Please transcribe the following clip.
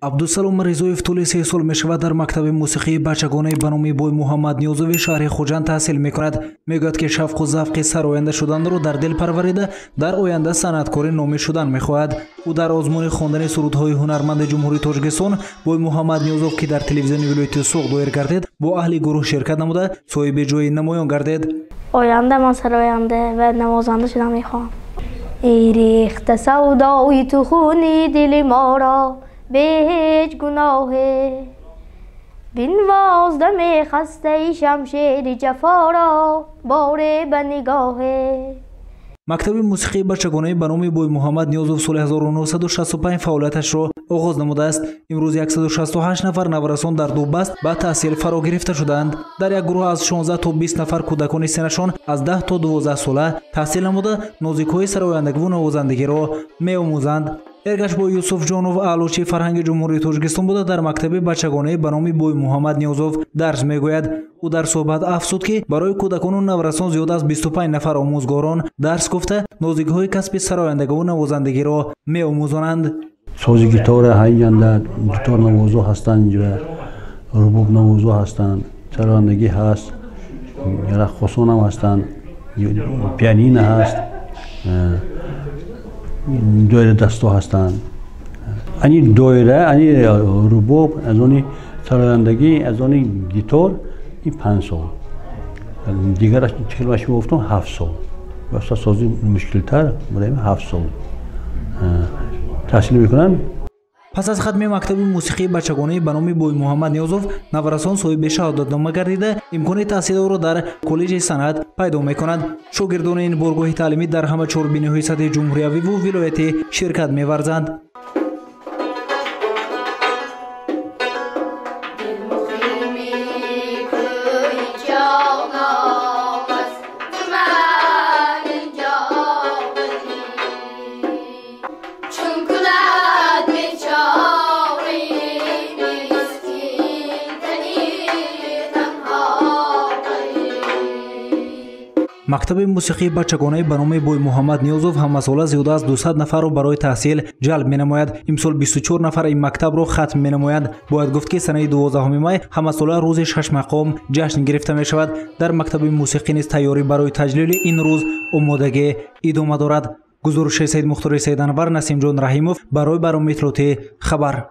عبدالسلام رضویف طول 3 سال میشود در مکتب موسیقی بچگانه به نام بوی محمد نیازوی شهر خوجند تحصیل میکند. میگوید که شوق و ذوق سرآینده شدن را در دل پروریده در آینده صنعتکار نامی شدن میخواهد. او در آزمون خواندن سرودهای هنرمند جمهوری تاجیکستان بوی محمد نیازوف که در تلویزیون ولایت سوق دایر گردید با اهل گروه شرکت نموده صاحب جای نمایان گردید. آینده من سراینده و نوازنده شدن میخواهم. ای ریخت سودای تو خونی دل ما را به هیچ گناهه، بنوازدم خسته شمشیر جفا را باره به نگاهه. مکتب موسیقی بچگانه به نام بوی محمد نیازوف سال 1965 فعالیتش را آغاز نموده است. امروز 168 نفر نورسان در دو بست به تحصیل فرا گرفته شدند. در یک گروه از 16 تا 20 نفر کودکان سنشان از 10 تا 12 ساله تحصیل نموده نوزیک‌های سرآیندگی و نوازندگی را می‌آموزند. ارگش با یوسف جانوف علوچی فرهنگ جمهوری تاجیکستان بوده در مکتب بچگانه به نام بوی محمد نیازوف درس میگوید. او در صحبت افزود که برای کودکان و نورسان زیاد از 25 نفر آموزگاران درس گفته نوزیک‌های کسب سرآیندگی و نوازندگی را می‌آموزانند. ساز گیتار هایند، گیتار نوازو هستند، اینجا رباب نوازو هستند، سرآیندگی هست، رقاصان هم هستند، پیانین هست، دایره دستا هستند. این دایره، این رباب، از اون سرآیندگی، از اون گیتار این 5 سال. دیگرش چه کلمه‌اش گفتم 7 سال. واسه سازی مشکل‌تر برای 7 سال تحصیل میکنن. پس از ختم مکتب موسیقی بچگانه به نام بوی محمد نیازوف نورسان صاحب شهادتنامه گردیده امکان تحصیل او را در کالج صنعت پیدا میکنند. شاگردان این بارگاه تعلیمی در همه چهاربینی‌های سطح جمهوری و ولایتی شرکت می‌ورزند. مکتب موسیقی بچگانه به نام بوی محمد نیازوف همساله زیاد از 200 نفر را برای تحصیل جلب می‌نماید. امسال 24 نفر این مکتب را ختم می‌نمایند. باید گفت که سنه 12 می همساله روز 6 مقام جشن گرفته می‌شود. در مکتب موسیقی نیز تیاری برای تجلیل این روز آمادگی ادامه دارد. گزارش سید مختار سید انور، نسیم جان رحیموف برای برنامه اطلاعاتی خبر.